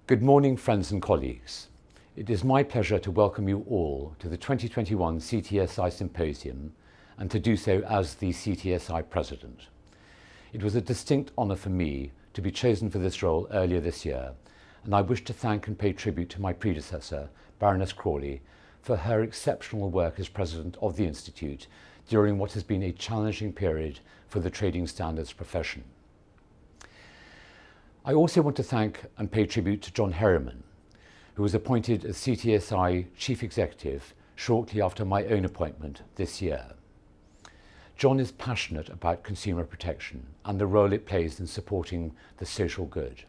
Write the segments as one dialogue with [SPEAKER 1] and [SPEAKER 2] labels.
[SPEAKER 1] Good morning, friends and colleagues. It is my pleasure to welcome you all to the 2021 CTSI Symposium and to do so as the CTSI President. It was a distinct honour for me to be chosen for this role earlier this year, and I wish to thank and pay tribute to my predecessor, Baroness Crawley, for her exceptional work as President of the Institute during what has been a challenging period for the trading standards profession. I also want to thank and pay tribute to John Herriman, who was appointed as CTSI Chief Executive shortly after my own appointment this year. John is passionate about consumer protection and the role it plays in supporting the social good.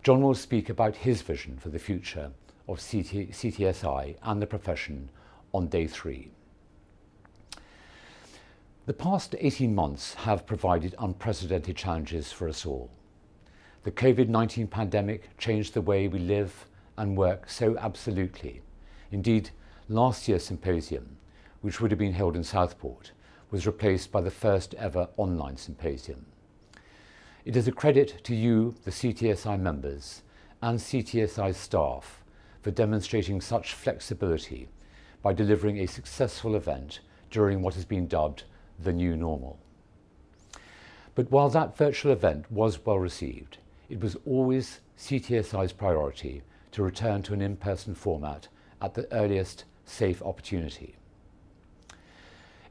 [SPEAKER 1] John will speak about his vision for the future of CTSI and the profession on day 3. The past 18 months have provided unprecedented challenges for us all. The COVID-19 pandemic changed the way we live and work so absolutely. Indeed, last year's symposium, which would have been held in Southport, was replaced by the first ever online symposium. It is a credit to you, the CTSI members, and CTSI staff for demonstrating such flexibility by delivering a successful event during what has been dubbed the new normal. But while that virtual event was well received, it was always CTSI's priority to return to an in-person format at the earliest safe opportunity.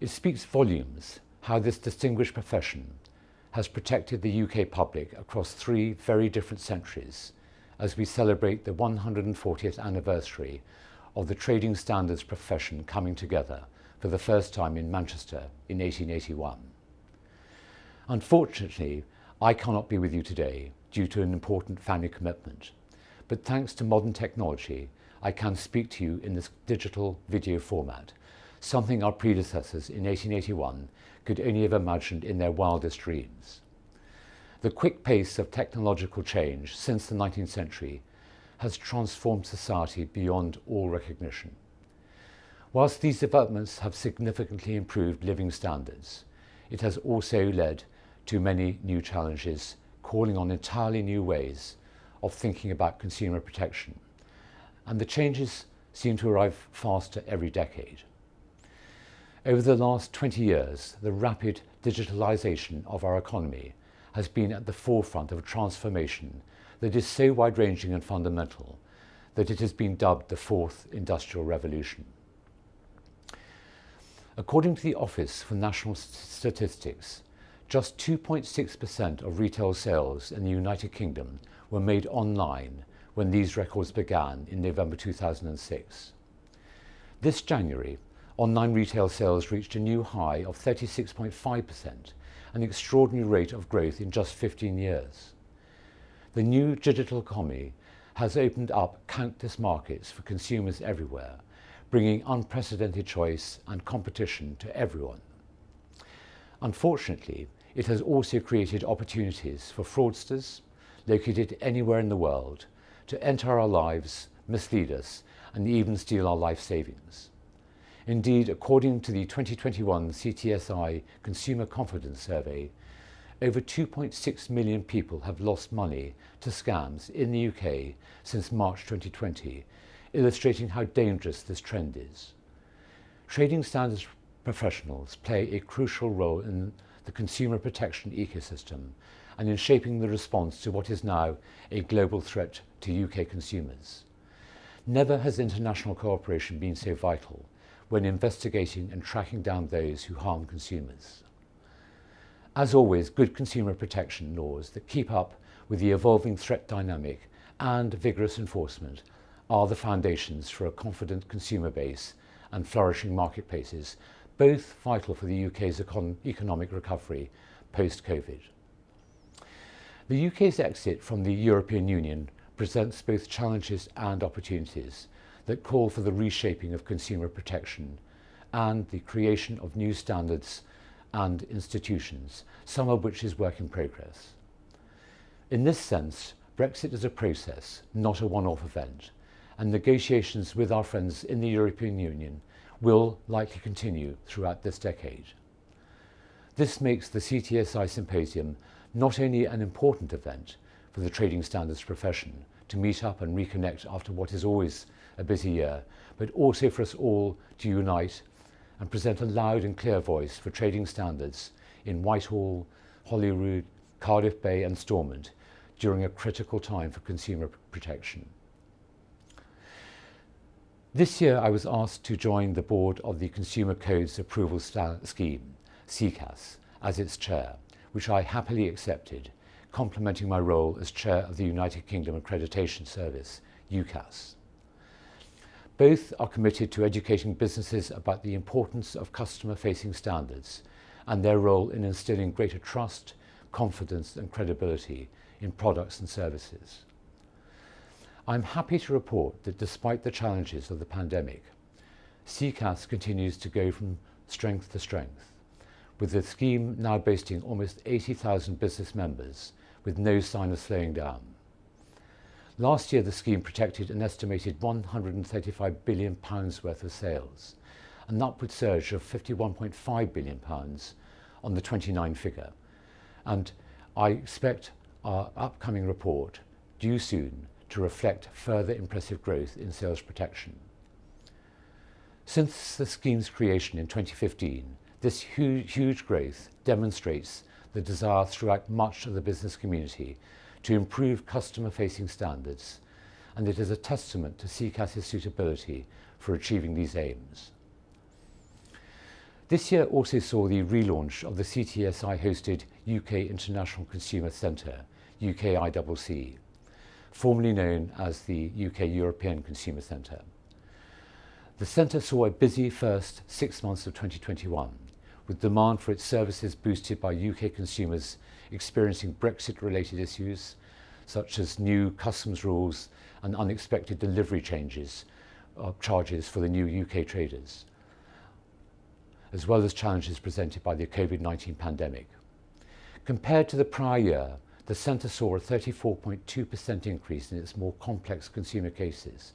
[SPEAKER 1] It speaks volumes how this distinguished profession has protected the UK public across 3 very different centuries as we celebrate the 140th anniversary of the trading standards profession coming together for the first time in Manchester in 1881. Unfortunately, I cannot be with you today due to an important family commitment, but thanks to modern technology, I can speak to you in this digital video format, something our predecessors in 1881 could only have imagined in their wildest dreams. The quick pace of technological change since the 19th century has transformed society beyond all recognition. Whilst these developments have significantly improved living standards, it has also led to many new challenges, calling on entirely new ways of thinking about consumer protection, and the changes seem to arrive faster every decade. Over the last 20 years, the rapid digitalisation of our economy has been at the forefront of a transformation that is so wide-ranging and fundamental that it has been dubbed the 4th Industrial Revolution. According to the Office for National Statistics, just 2.6% of retail sales in the United Kingdom were made online when these records began in November 2006. This January, online retail sales reached a new high of 36.5%, an extraordinary rate of growth in just 15 years. The new digital economy has opened up countless markets for consumers everywhere, bringing unprecedented choice and competition to everyone. Unfortunately, it has also created opportunities for fraudsters, located anywhere in the world, to enter our lives, mislead us, and even steal our life savings. Indeed, according to the 2021 CTSI Consumer Confidence Survey, over 2.6 million people have lost money to scams in the UK since March 2020, illustrating how dangerous this trend is. Trading standards professionals play a crucial role in the consumer protection ecosystem and in shaping the response to what is now a global threat to UK consumers. Never has international cooperation been so vital when investigating and tracking down those who harm consumers. As always, good consumer protection laws that keep up with the evolving threat dynamic and vigorous enforcement are the foundations for a confident consumer base and flourishing marketplaces, both vital for the UK's economic recovery post-COVID. The UK's exit from the European Union presents both challenges and opportunities that call for the reshaping of consumer protection and the creation of new standards and institutions, some of which is work in progress. In this sense, Brexit is a process, not a one-off event, and negotiations with our friends in the European Union will likely continue throughout this decade. This makes the CTSI Symposium not only an important event for the trading standards profession, to meet up and reconnect after what is always a busy year, but also for us all to unite and present a loud and clear voice for trading standards in Whitehall, Holyrood, Cardiff Bay and Stormont during a critical time for consumer protection. This year I was asked to join the board of the Consumer Codes Approval Scheme, CCAS, as its chair, which I happily accepted, complementing my role as chair of the United Kingdom Accreditation Service, UCAS. Both are committed to educating businesses about the importance of customer-facing standards and their role in instilling greater trust, confidence and credibility in products and services. I'm happy to report that despite the challenges of the pandemic, CCAS continues to go from strength to strength, with the scheme now boasting almost 80,000 business members with no sign of slowing down. Last year, the scheme protected an estimated £135 billion worth of sales, an upward surge of £51.5 billion on the 29 figure, and I expect our upcoming report, due soon, to reflect further impressive growth in sales protection. Since the scheme's creation in 2015, this huge growth demonstrates the desire throughout much of the business community to improve customer-facing standards, and it is a testament to CCAS's suitability for achieving these aims. This year also saw the relaunch of the CTSI-hosted UK International Consumer Centre, UKICC, formerly known as the UK European Consumer Centre. The centre saw a busy first 6 months of 2021, with demand for its services boosted by UK consumers experiencing Brexit-related issues, such as new customs rules and unexpected delivery charges for the new UK traders, as well as challenges presented by the COVID-19 pandemic. Compared to the prior year, the centre saw a 34.2% increase in its more complex consumer cases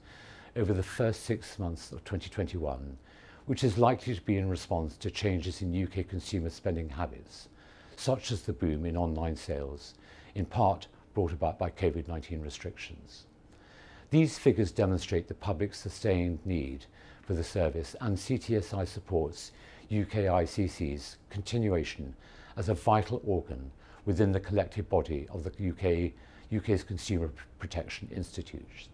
[SPEAKER 1] over the first 6 months of 2021, which is likely to be in response to changes in UK consumer spending habits, such as the boom in online sales, in part brought about by COVID-19 restrictions. These figures demonstrate the public's sustained need for the service, and CTSI supports UKICC's continuation as a vital organ within the collective body of the UK's Consumer Protection Institute.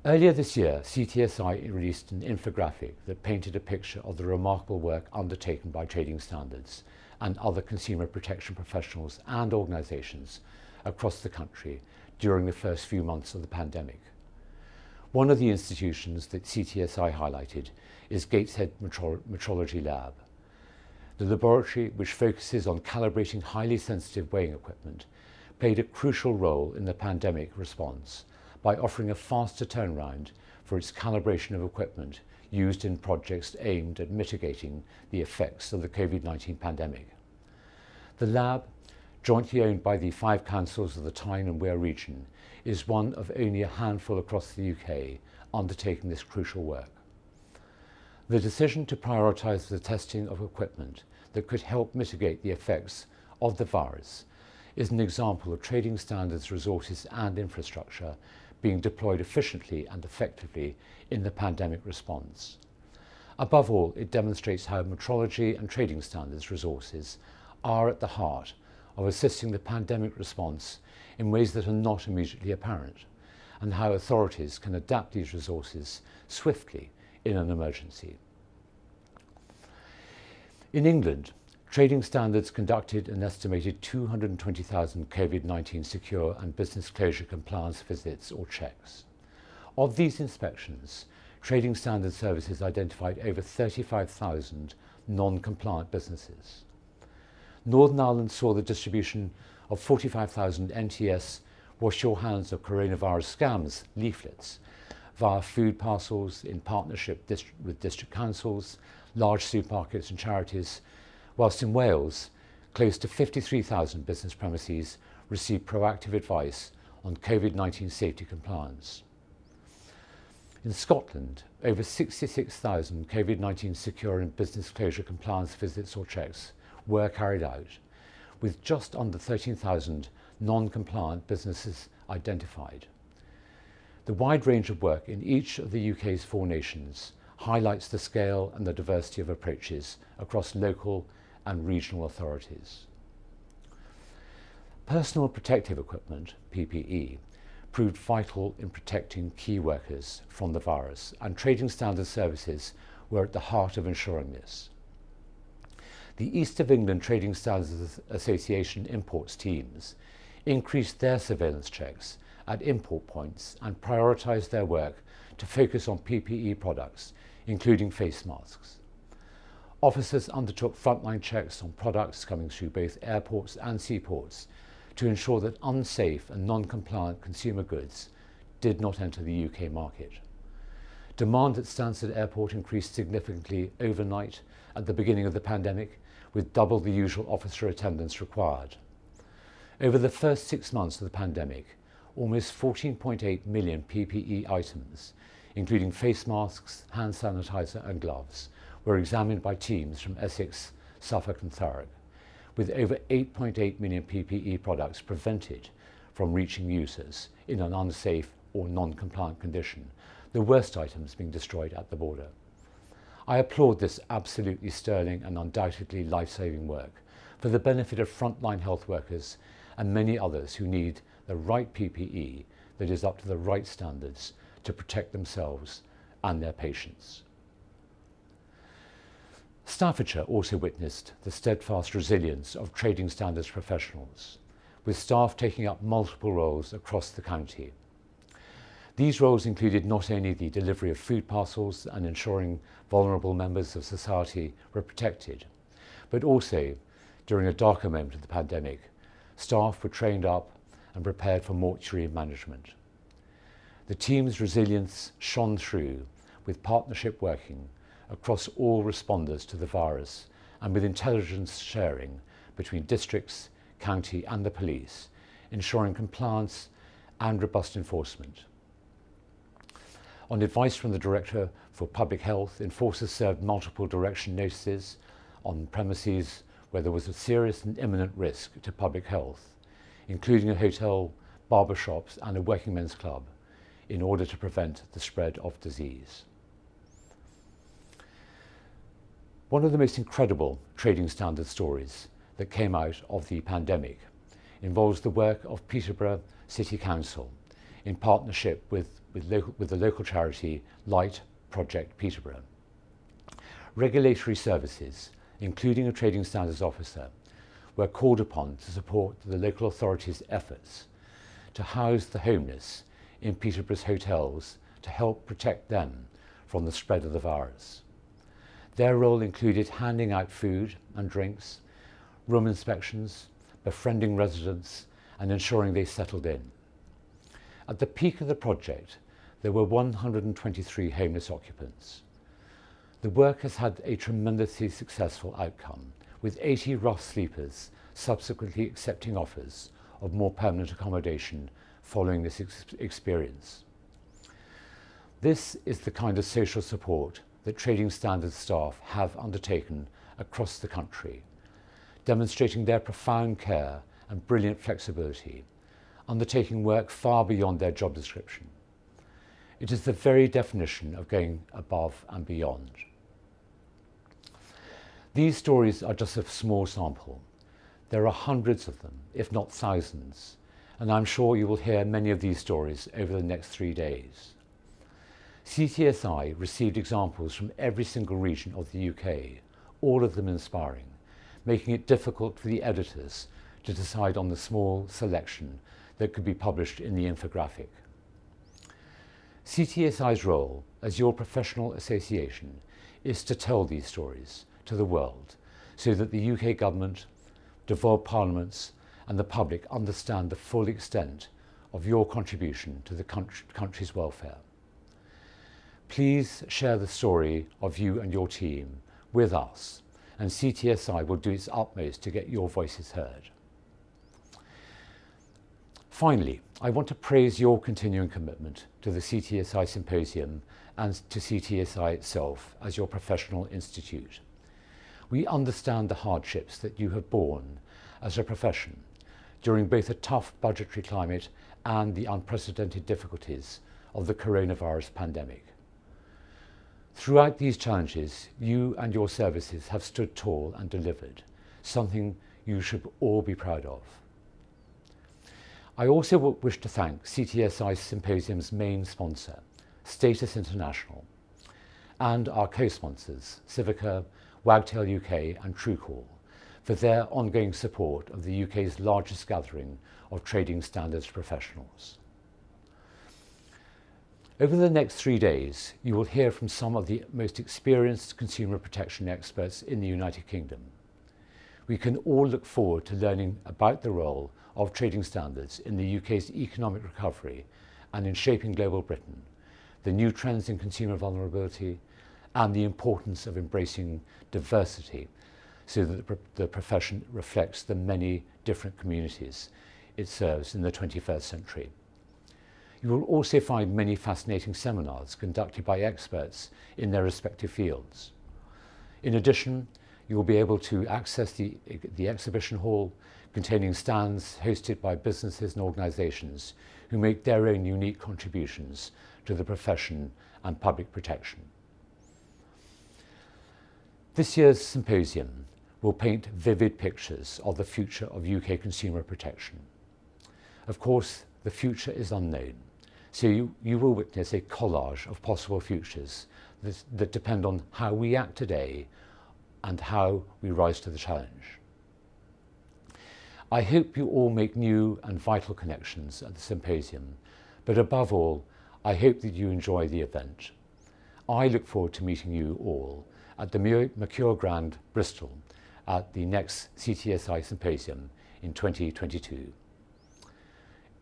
[SPEAKER 1] Earlier this year, CTSI released an infographic that painted a picture of the remarkable work undertaken by trading standards and other consumer protection professionals and organisations across the country during the first few months of the pandemic. One of the institutions that CTSI highlighted is Gateshead Metrology Lab. The laboratory, which focuses on calibrating highly sensitive weighing equipment, played a crucial role in the pandemic response by offering a faster turnaround for its calibration of equipment used in projects aimed at mitigating the effects of the COVID-19 pandemic. The lab, jointly owned by the 5 councils of the Tyne and Wear region, is one of only a handful across the UK undertaking this crucial work. The decision to prioritise the testing of equipment that could help mitigate the effects of the virus is an example of trading standards, resources and infrastructure being deployed efficiently and effectively in the pandemic response. Above all, it demonstrates how metrology and trading standards resources are at the heart of assisting the pandemic response in ways that are not immediately apparent, and how authorities can adapt these resources swiftly in an emergency. In England, trading standards conducted an estimated 220,000 COVID-19 secure and business closure compliance visits or checks. Of these inspections, trading standards services identified over 35,000 non-compliant businesses. Northern Ireland saw the distribution of 45,000 NTS Wash Your Hands of Coronavirus Scams leaflets via food parcels in partnership with district councils, large supermarkets and charities, whilst in Wales, close to 53,000 business premises received proactive advice on COVID-19 safety compliance. In Scotland, over 66,000 COVID-19 secure and business closure compliance visits or checks were carried out, with just under 13,000 non-compliant businesses identified. The wide range of work in each of the UK's 4 nations highlights the scale and the diversity of approaches across local and regional authorities. Personal protective equipment, PPE, proved vital in protecting key workers from the virus, and trading standards services were at the heart of ensuring this. The East of England Trading Standards Association imports teams increased their surveillance checks at import points and prioritised their work to focus on PPE products, including face masks. Officers undertook frontline checks on products coming through both airports and seaports to ensure that unsafe and non-compliant consumer goods did not enter the UK market. Demand at Stansted Airport increased significantly overnight at the beginning of the pandemic, with double the usual officer attendance required. Over the first 6 months of the pandemic, almost 14.8 million PPE items, including face masks, hand sanitizer and gloves, were examined by teams from Essex, Suffolk and Thurrock, with over 8.8 million PPE products prevented from reaching users in an unsafe or non-compliant condition, the worst items being destroyed at the border. I applaud this absolutely sterling and undoubtedly life-saving work for the benefit of frontline health workers and many others who need the right PPE that is up to the right standards to protect themselves and their patients. Staffordshire also witnessed the steadfast resilience of trading standards professionals, with staff taking up multiple roles across the county. These roles included not only the delivery of food parcels and ensuring vulnerable members of society were protected, but also, during a darker moment of the pandemic, staff were trained up and prepared for mortuary management. The team's resilience shone through, with partnership working across all responders to the virus and with intelligence sharing between districts, county and the police, ensuring compliance and robust enforcement. On advice from the Director for Public Health, enforcers served multiple direction notices on premises where there was a serious and imminent risk to public health, including a hotel, barber shops and a working men's club, in order to prevent the spread of disease. One of the most incredible trading standard stories that came out of the pandemic involves the work of Peterborough City Council in partnership with the local charity Light Project Peterborough. Regulatory services, including a trading standards officer, were called upon to support the local authorities' efforts to house the homeless in Peterborough's hotels to help protect them from the spread of the virus. Their role included handing out food and drinks, room inspections, befriending residents and ensuring they settled in. At the peak of the project, there were 123 homeless occupants. The work has had a tremendously successful outcome, with 80 rough sleepers subsequently accepting offers of more permanent accommodation following this experience. This is the kind of social support that trading standards staff have undertaken across the country, demonstrating their profound care and brilliant flexibility, undertaking work far beyond their job description. It is the very definition of going above and beyond. These stories are just a small sample. There are hundreds of them, if not thousands, and I'm sure you will hear many of these stories over the next 3 days. CTSI received examples from every single region of the UK, all of them inspiring, making it difficult for the editors to decide on the small selection that could be published in the infographic. CTSI's role as your professional association is to tell these stories to the world so that the UK government, devolved parliaments and the public understand the full extent of your contribution to the country's welfare. Please share the story of you and your team with us, and CTSI will do its utmost to get your voices heard. Finally, I want to praise your continuing commitment to the CTSI Symposium and to CTSI itself as your professional institute. We understand the hardships that you have borne as a profession during both a tough budgetary climate and the unprecedented difficulties of the coronavirus pandemic. Throughout these challenges, you and your services have stood tall and delivered, something you should all be proud of. I also wish to thank CTSI Symposium's main sponsor, Status International, and our co-sponsors, Civica, Wagtail UK and Truecaller, for their ongoing support of the UK's largest gathering of trading standards professionals. Over the next 3 days, you will hear from some of the most experienced consumer protection experts in the United Kingdom. We can all look forward to learning about the role of trading standards in the UK's economic recovery and in shaping global Britain, the new trends in consumer vulnerability, and the importance of embracing diversity so that the profession reflects the many different communities it serves in the 21st century. You will also find many fascinating seminars conducted by experts in their respective fields. In addition, you will be able to access the exhibition hall containing stands hosted by businesses and organisations who make their own unique contributions to the profession and public protection. This year's symposium will paint vivid pictures of the future of UK consumer protection. Of course, the future is unknown, so you will witness a collage of possible futures that depend on how we act today and how we rise to the challenge. I hope you all make new and vital connections at the symposium, but above all, I hope that you enjoy the event. I look forward to meeting you all at the Mercure Grand, Bristol, at the next CTSI Symposium in 2022.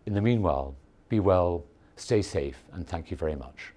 [SPEAKER 1] In the meanwhile, be well, stay safe, and thank you very much.